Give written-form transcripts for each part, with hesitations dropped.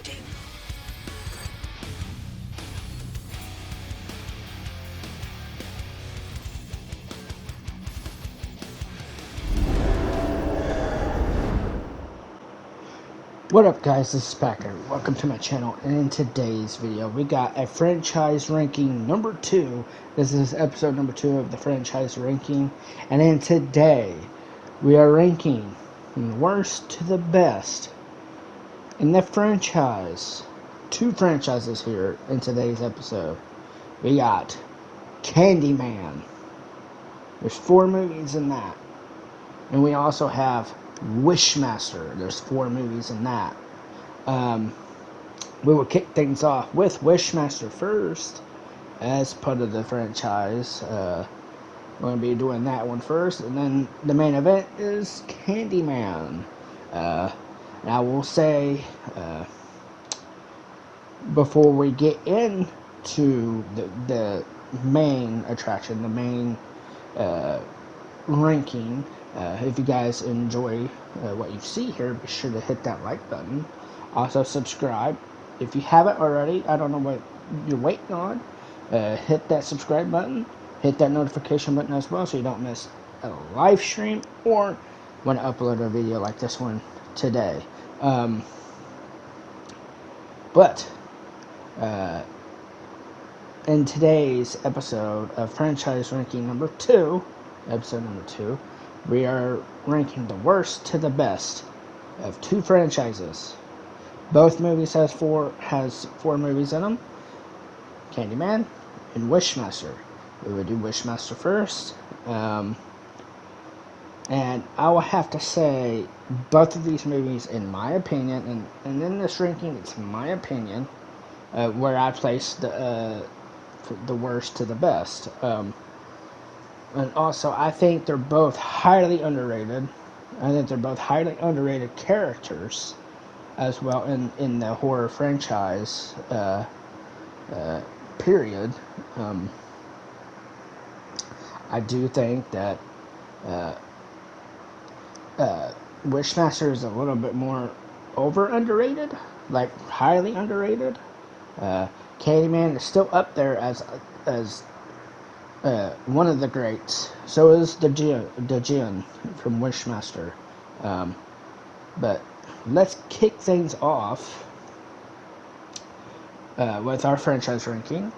starting. What up guys, this is Packer. Welcome to my channel, and in today's video we got a franchise ranking number 2. This is episode number 2 of the franchise ranking, and in today we are ranking from the worst to the best in the franchise. 2 franchises here in today's episode. We got Candyman. There's 4 movies in that. And we also have Wishmaster. There's 4 movies in that. We will kick things off with Wishmaster first, as part of the franchise. We're going to be doing that one first, and then the main event is Candyman. And I will say, before we get into the main attraction, the main ranking, if you guys enjoy what you see here, be sure to hit that like button. Also subscribe if you haven't already. I don't know what you're waiting on. Hit that subscribe button, hit that notification button as well, so you don't miss a live stream or when I upload a video like this one today. But in today's episode of franchise ranking number 2, episode number 2, we are ranking the worst to the best of 2 franchises. Both movies has four movies in them: Candyman and Wishmaster. We will do Wishmaster first, and I will have to say both of these movies, in my opinion, and in this ranking, it's my opinion, where I place the worst to the best. And also, I think they're both highly underrated. I think they're both highly underrated characters as well in the horror franchise period. I do think that Wishmaster is a little bit more underrated, like highly underrated. Candyman is still up there as one of the greats. So is the Djinn from Wishmaster. But let's kick things off with our franchise ranking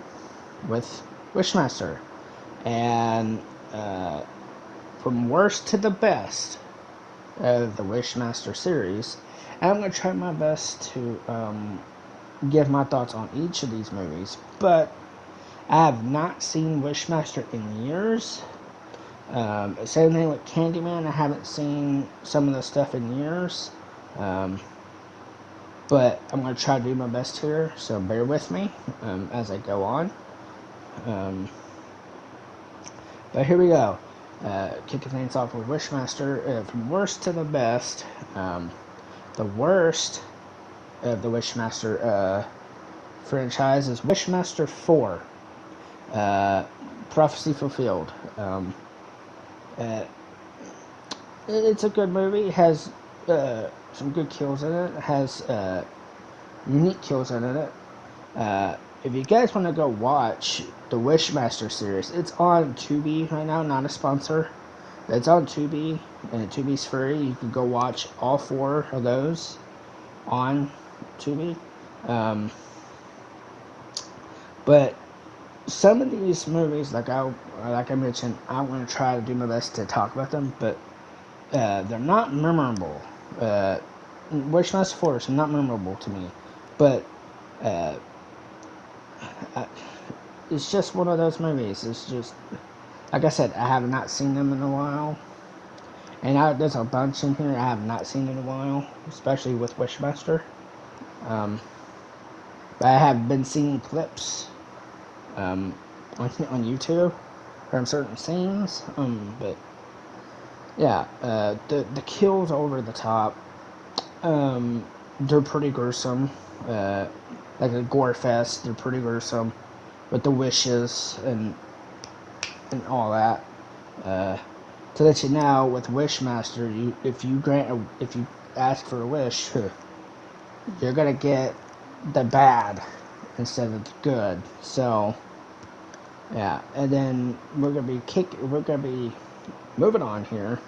with Wishmaster. And from worst to the best of the Wishmaster series. And I'm going to try my best to give my thoughts on each of these movies. But I have not seen Wishmaster in years. Same thing with Candyman. I haven't seen some of the stuff in years. But I'm going to try to do my best here, so bear with me as I go on. But here we go. Kicking things off with Wishmaster. From worst to the best. The worst of the Wishmaster franchise is Wishmaster 4. Prophecy Fulfilled. It's a good movie. It has some good kills in it. It has unique kills in it. If you guys want to go watch the Wishmaster series, it's on Tubi right now, not a sponsor. It's on Tubi, and Tubi's free. You can go watch all 4 of those on Tubi. But some of these movies, like I mentioned, I want to try to do my best to talk about them, but they're not memorable. Wishmaster 4 is not memorable to me, but it's just one of those movies. It's just, like I said, I have not seen them in a while, and there's a bunch in here I have not seen in a while, especially with Wishmaster. But I have been seeing clips on YouTube from certain scenes, but yeah, the kills over the top. They're pretty gruesome. Like a gore fest. They're pretty gruesome with the wishes and all that. To let you know, with Wishmaster, if you ask for a wish, you're gonna get the bad instead of the good. So yeah, and then we're gonna be moving on here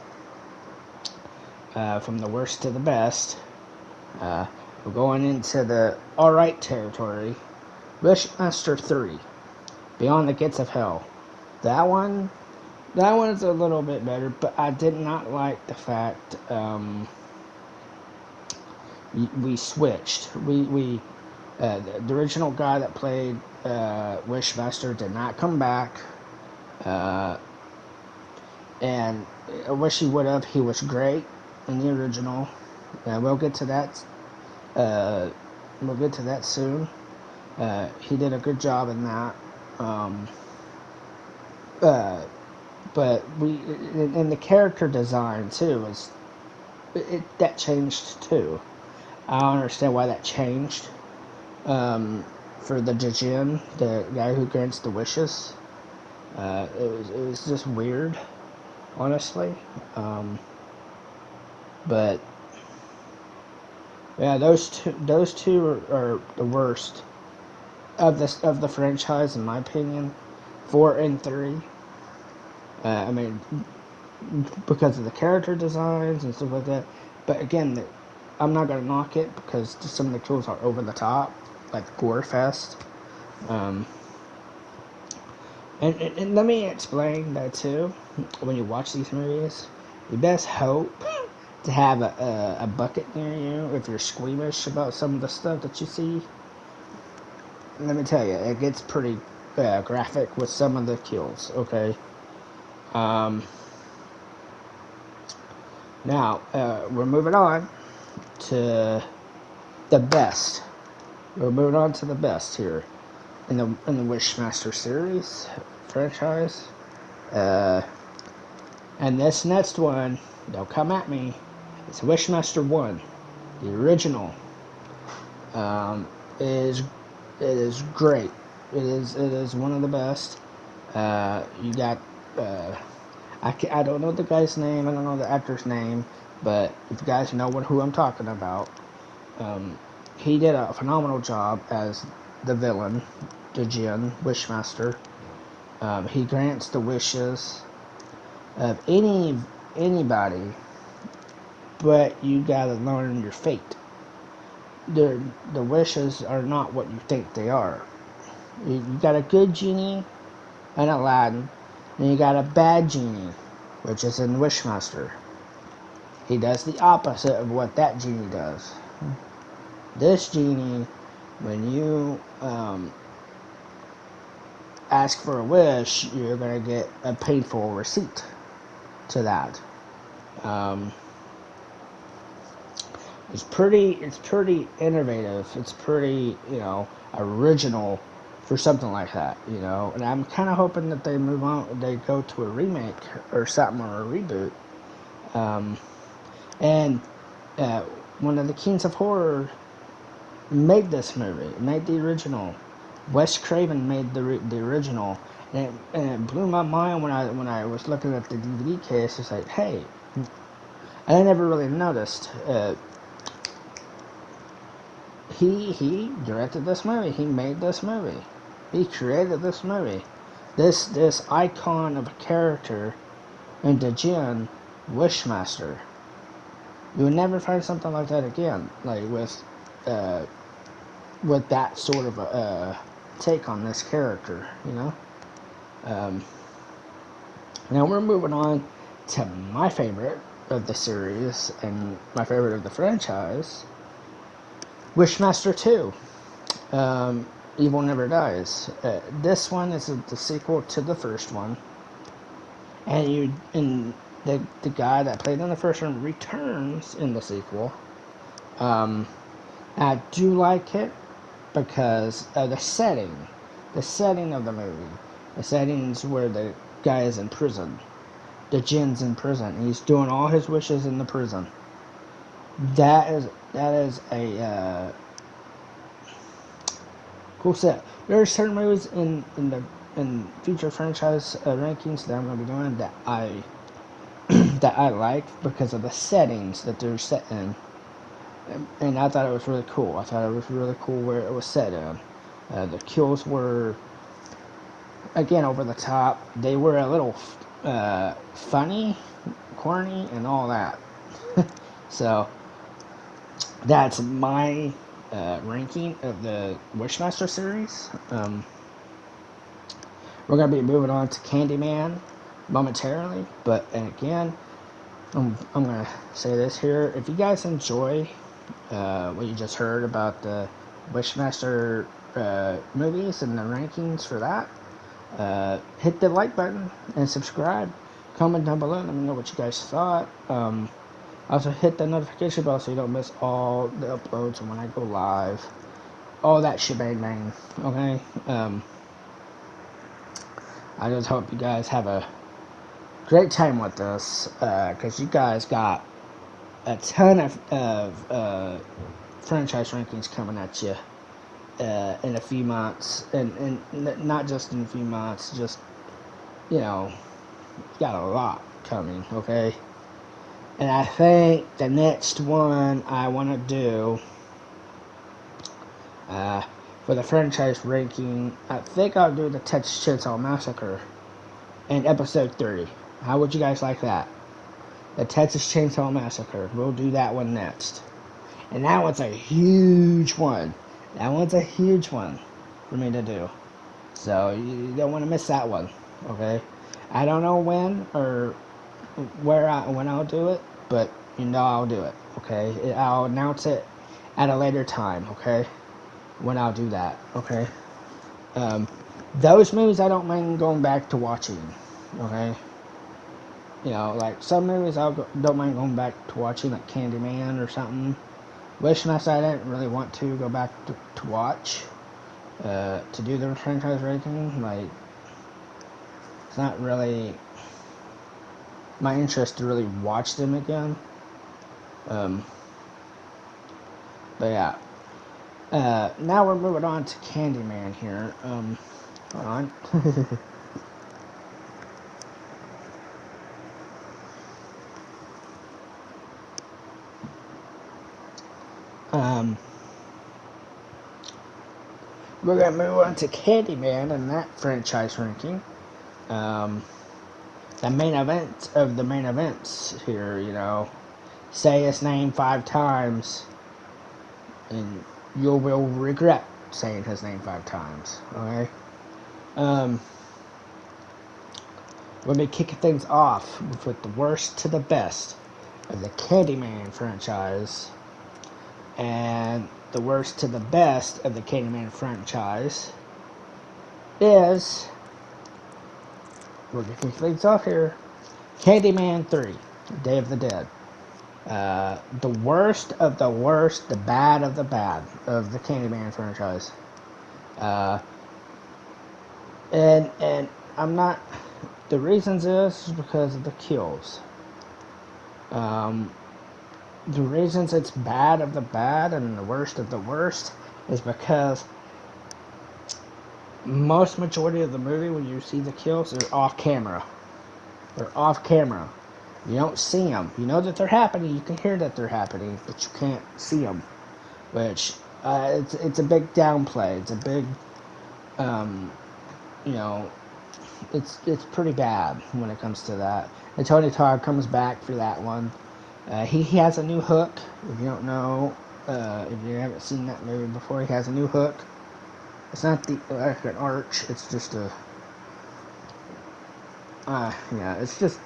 from the worst to the best. We're going into the alright territory. Wishmaster 3, Beyond the Gates of Hell. That one is a little bit better, but I did not like the fact we switched. The original guy that played Wishmaster did not come back, and I wish he would have. He was great in the original. We'll get to that. We'll get to that soon. He did a good job in that. But and the character design too that changed too. I don't understand why that changed. For the Jin, the guy who grants the wishes, it was just weird, honestly. But yeah, those two are the worst of the franchise in my opinion. 4 and 3. I mean, because of the character designs and stuff like that. But again, I'm not gonna knock it because some of the kills are over the top, like Gore Fest. And let me explain that too. When you watch these movies, you best hope to have a bucket near you if you're squeamish about some of the stuff that you see. Let me tell you, it gets pretty graphic with some of the kills. Okay. Now we're moving on to the best. We're moving on to the best here in the Wishmaster series franchise. And this next one, they'll come at me. It's Wishmaster 1, the original. It is great. It is one of the best. You got I don't know the guy's name. I don't know the actor's name, but if you guys know who I'm talking about, he did a phenomenal job as the villain, the Jin Wishmaster. He grants the wishes of anybody, but you gotta learn your fate. The wishes are not what you think they are. You got a good genie in Aladdin, and you got a bad genie, which is in Wishmaster. He does the opposite of what that genie does. This genie, when you ask for a wish, you're gonna get a painful receipt to that. It's pretty innovative. It's pretty, original for something like that, And I'm kind of hoping that they move on, they go to a remake or something, or a reboot. And one of the Kings of Horror made this movie, made the original. Wes Craven made the original, and it blew my mind when I was looking at the DVD case. It's like, hey, I never really noticed. He directed this movie. He made this movie. He created this movie. This icon of a character in the Jin Wishmaster. You would never find something like that again. Like with that sort of a take on this character, Now we're moving on to my favorite of the series and my favorite of the franchise, Wishmaster 2. Evil Never Dies. This one is the sequel to the first one, and the guy that played in the first one returns in the sequel. I do like it because of the setting of the movie. The setting's where the guy is in prison. The Jin's in prison. He's doing all his wishes in the prison. That is a cool set. There are certain movies in future franchise rankings that I'm going to be doing that I like because of the settings that they're set in. and I thought it was really cool. I thought it was really cool where it was set in. The kills were, again, over the top. They were a little funny, corny, and all that. So that's my ranking of the Wishmaster series. We're going to be moving on to Candyman momentarily, but, and again, I'm going to say this here. If you guys enjoy what you just heard about the Wishmaster movies and the rankings for that, hit the like button and subscribe. Comment down below and let me know what you guys thought. Also hit the notification bell so you don't miss all the uploads when I go live. All that shebang bang, okay? I just hope you guys have a great time with this, because you guys got a ton of franchise rankings coming at you in a few months, and not just in a few months, just, you know, got a lot coming, okay? And I think the next one I want to do for the franchise ranking, I think I'll do the Texas Chainsaw Massacre in episode 3. How would you guys like that? The Texas Chainsaw Massacre. We'll do that one next. And that one's a huge one. That one's a huge one for me to do. So you don't want to miss that one, okay? I don't know when or when I'll do it, but you know I'll do it, okay? I'll announce it at a later time, okay? When I'll do that, okay? Those movies I don't mind going back to watching, okay? You know, like some movies don't mind going back to watching, like Candyman or something. Wishmaster I didn't really want to go back to watch, to do the franchise rating. Like, it's not really my interest to really watch them again. But yeah. Now we're moving on to Candyman here. Hold on. We're gonna move on to Candyman and that franchise ranking. The main event of the main events here, you know. Say his name 5 times, and you will regret saying his name 5 times, okay? We'll be kicking things off with the worst to the best of the Candyman franchise, and the worst to the best of the Candyman franchise is, we're going to kick things off here, Candyman 3, Day of the Dead. The worst of the worst, the bad of the bad of the Candyman franchise. And I'm not, the reasons is because of the kills. The reasons it's bad of the bad and the worst of the worst is because most majority of the movie when you see the kills, they're off camera. They're off camera. You don't see them. You know that they're happening. You can hear that they're happening, but you can't see them. Which, it's a big downplay. It's a big, you know, it's pretty bad when it comes to that. And Tony Todd comes back for that one. He has a new hook. If you don't know, if you haven't seen that movie before, he has a new hook. It's not like an arch. It's just a, yeah, it's just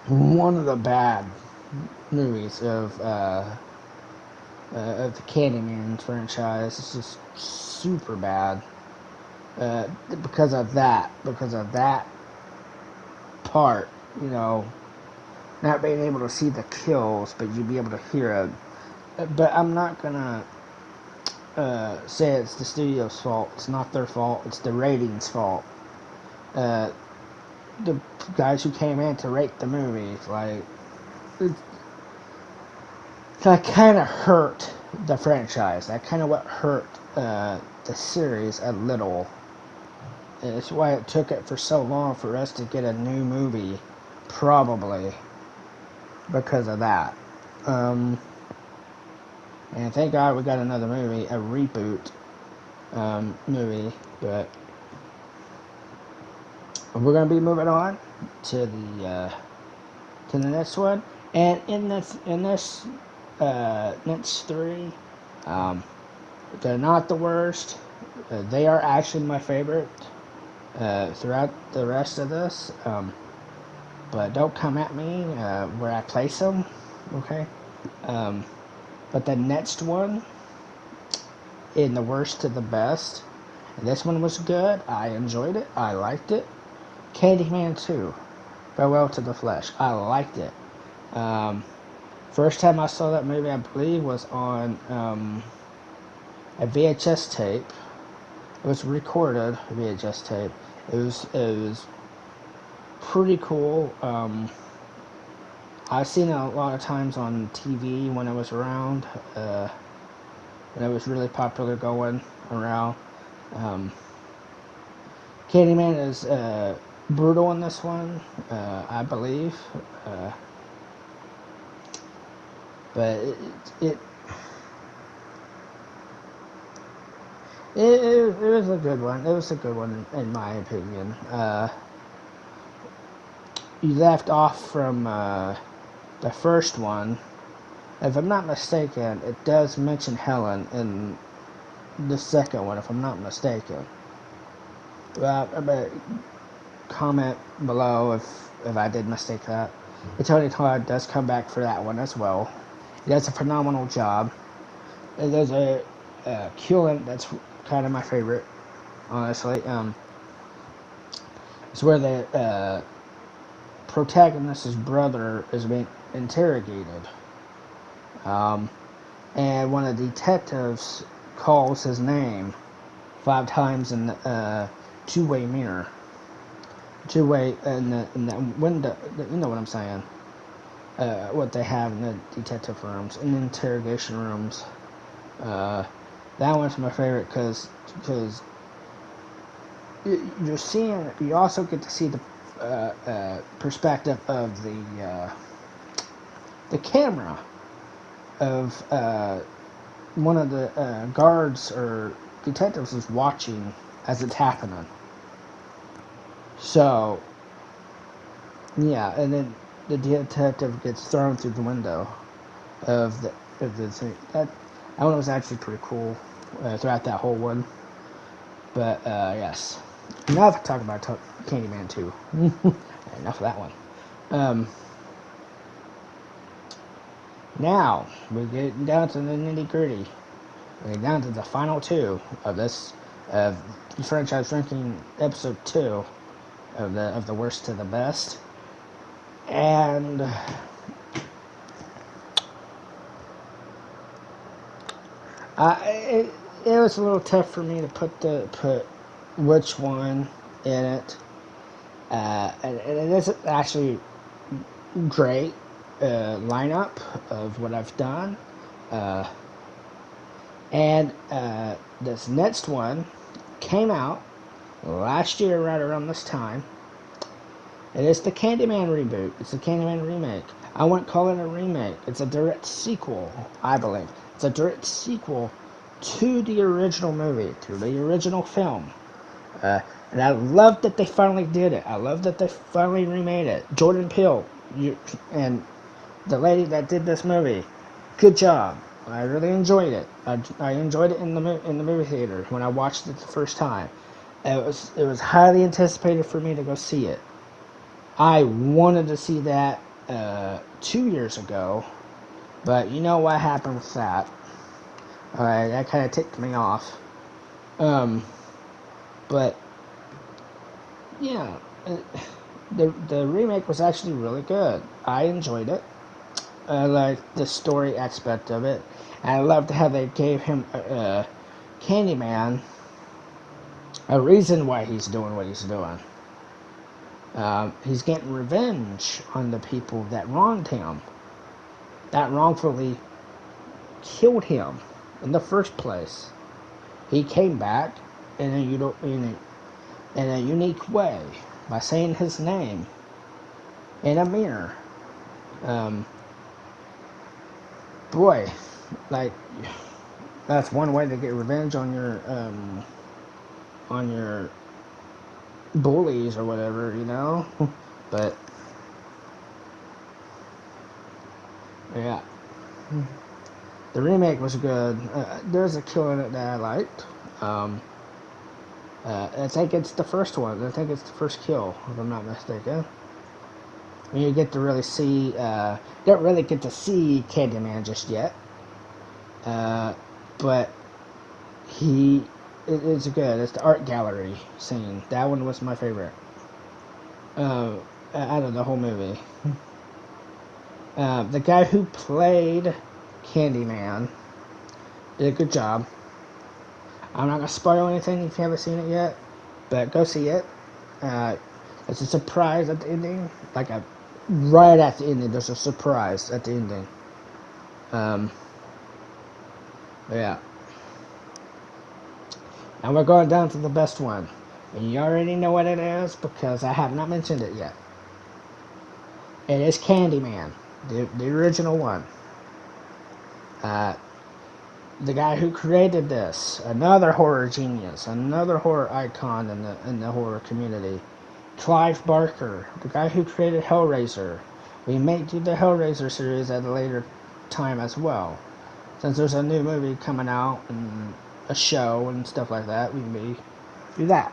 one of the bad movies of the Candyman franchise. It's just super bad because of that part, you know, not being able to see the kills, but you'd be able to hear it. But I'm not gonna say it's the studio's fault. It's not their fault. It's the ratings' fault. The guys who came in to rate the movie, like, that kind of hurt the franchise. That kind of what hurt the series a little. And it's why it took it for so long for us to get a new movie, probably because of that. And thank God we got another movie, a reboot movie. But we're gonna be moving on to the next one. And in this next three, they're not the worst. They are actually my favorite throughout the rest of this. But don't come at me where I place them, okay? But the next one, in the worst to the best, and this one was good. I enjoyed it. I liked it. Candyman 2, Farewell to the Flesh. I liked it. First time I saw that movie, I believe, was on a VHS tape. It was recorded VHS tape. It was pretty cool. I've seen it a lot of times on TV when it was around, when it was really popular going around. Candyman is brutal in this one, I believe, but it was a good one. It was a good one in my opinion. You left off from the first one. If I'm not mistaken, it does mention Helen in the second one, if I'm not mistaken. But comment below if I did mistake that. Tony Todd does come back for that one as well. He does a phenomenal job. There's a killing that's kind of my favorite, honestly. It's where the protagonist's brother is being interrogated. And one of the detectives calls his name 5 times in the two-way mirror. Two-way in the window, you know what I'm saying. What they have in the detective rooms, in the interrogation rooms. That one's my favorite because you're seeing, you also get to see the perspective of the camera of one of the guards or detectives is watching as it's happening. So, yeah, and then the detective gets thrown through the window of the thing. That one was actually pretty cool throughout that whole one. But yes, enough talking about Candyman 2. Enough of that one. Now we're getting down to the nitty gritty. We're getting down to the final 2 of this franchise ranking episode 2 of the worst to the best. And it was a little tough for me to put which one in it. And it is actually great lineup of what I've done. And this next one came out last year right around this time. It is the Candyman reboot. It's the Candyman remake. I wouldn't call it a remake. It's a direct sequel, I believe. It's a direct sequel to the original movie, to the original film. And I love that they finally did it. I love that they finally remade it. Jordan Peele, and the lady that did this movie, good job. I really enjoyed it. I enjoyed it in the movie theater when I watched it the first time. It was highly anticipated for me to go see it. I wanted to see that 2 years ago, but you know what happened with that. That kind of ticked me off. But yeah, the remake was actually really good. I enjoyed it. I liked the story aspect of it, and I loved how they gave him Candyman a reason why he's doing what he's doing. He's getting revenge on the people that wronged him, that wrongfully killed him in the first place. He came back in a unique way by saying his name in a mirror. Boy, like, that's one way to get revenge on your bullies or whatever, you know. But yeah, the remake was good. There's a kill in it that I liked. I think it's the first one. I think it's the first kill, if I'm not mistaken. And you get to really see, don't really get to see Candyman just yet. But it's good. It's the art gallery scene. That one was my favorite. Out of the whole movie. The guy who played Candyman did a good job. I'm not going to spoil anything if you haven't seen it yet, but go see it. It's a surprise at the ending. Right at the ending, there's a surprise at the ending. Yeah. Now we're going down to the best one. And you already know what it is because I have not mentioned it yet. It is Candyman, the original one. The guy who created this, another horror genius, another horror icon in the horror community, Clive Barker, the guy who created Hellraiser. We may do the Hellraiser series at a later time as well, since there's a new movie coming out and a show and stuff like that. We may do that.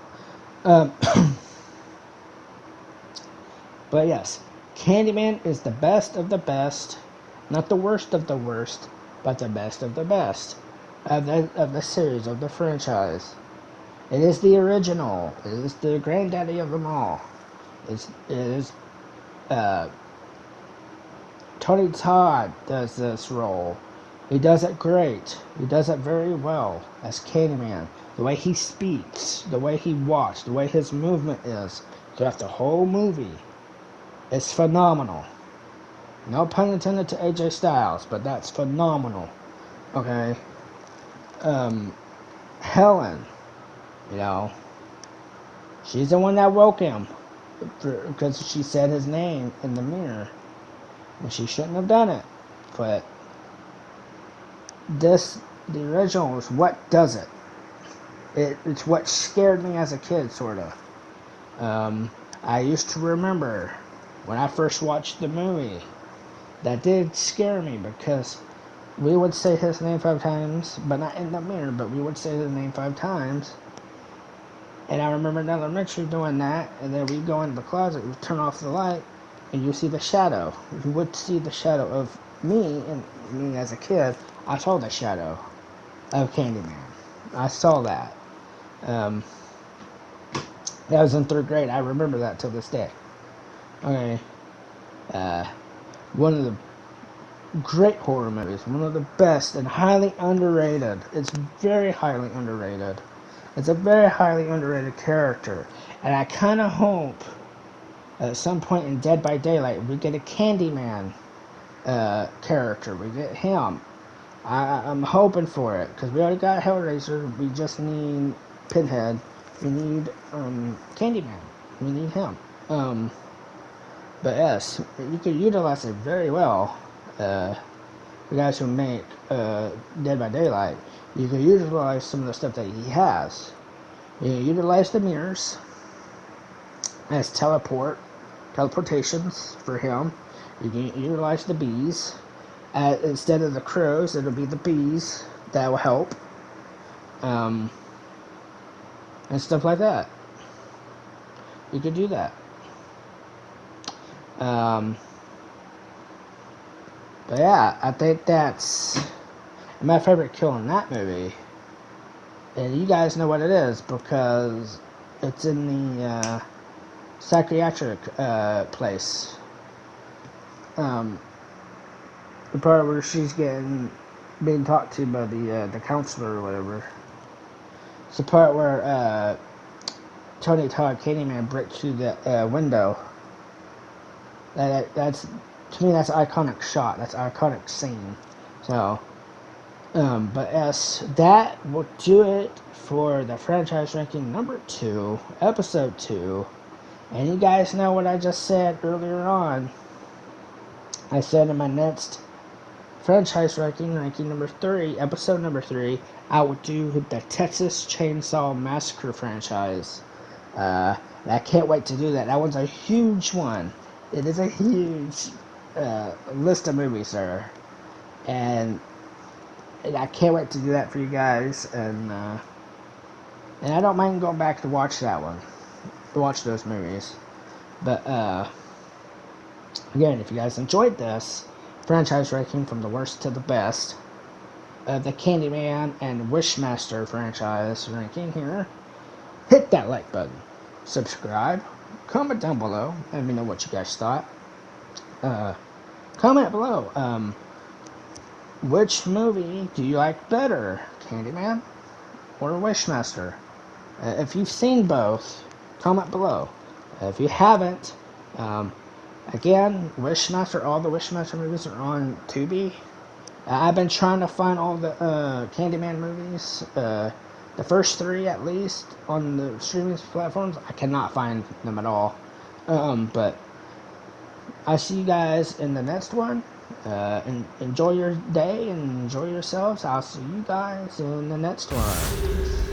But yes, Candyman is the best of the best, not the worst of the worst, but the best of the best of the series, of the franchise. It is the original. It is the granddaddy of them all. It is Tony Todd does this role. He does it great. He does it very well as Candyman. The way he speaks, the way he walks, the way his movement is throughout the whole movie is phenomenal. No pun intended to AJ Styles, but that's phenomenal. Okay. Helen, you know, she's the one that woke him because she said his name in the mirror, and she shouldn't have done it. But the original is what does it. It's what scared me as a kid, sort of. I used to remember when I first watched the movie, that did scare me because we would say his name 5 times, but not in the mirror, but we would say his name 5 times. And I remember in elementary doing that, and then we go into the closet, we turn off the light, and you see the shadow. You would see the shadow of me, and me as a kid. I saw the shadow of Candyman. I saw that. That was in 3rd grade. I remember that till this day. Okay. One of the great horror movies. One of the best and highly underrated. It's very highly underrated. It's a very highly underrated character. And I kind of hope at some point in Dead by Daylight we get a Candyman character. We get him. I'm hoping for it because we already got Hellraiser. We just need Pinhead. We need Candyman. We need him. But yes, you could utilize it very well. The guys who make Dead by Daylight, you can utilize some of the stuff that he has. You can utilize the mirrors as teleportations for him. You can utilize the bees. Instead of the crows, it'll be the bees that will help. And stuff like that. You could do that. But yeah, I think that's my favorite kill in that movie. And you guys know what it is because it's in the psychiatric place. The part where she's being talked to by the counselor or whatever. It's the part where Tony Todd, Candyman, breaks through the window. That's, to me, that's an iconic shot. That's an iconic scene. So, but yes, that will do it for the franchise ranking number 2, episode 2. And you guys know what I just said earlier on. I said in my next franchise ranking number 3, episode number 3, I would do the Texas Chainsaw Massacre franchise. I can't wait to do that. That one's a huge one. It is a huge list of movies there, and I can't wait to do that for you guys. And I don't mind going back to watch that one, to watch those movies. But again, if you guys enjoyed this franchise ranking from the worst to the best of the Candyman and Wishmaster franchise ranking here, hit that like button, subscribe, comment down below, let me know what you guys thought. Comment below, which movie do you like better, Candyman or Wishmaster? If you've seen both, comment below. If you haven't, again, Wishmaster, all the Wishmaster movies are on Tubi. I've been trying to find all the Candyman movies, the first 3 at least, on the streaming platforms. I cannot find them at all. But I'll see you guys in the next one. Enjoy your day and enjoy yourselves. I'll see you guys in the next one.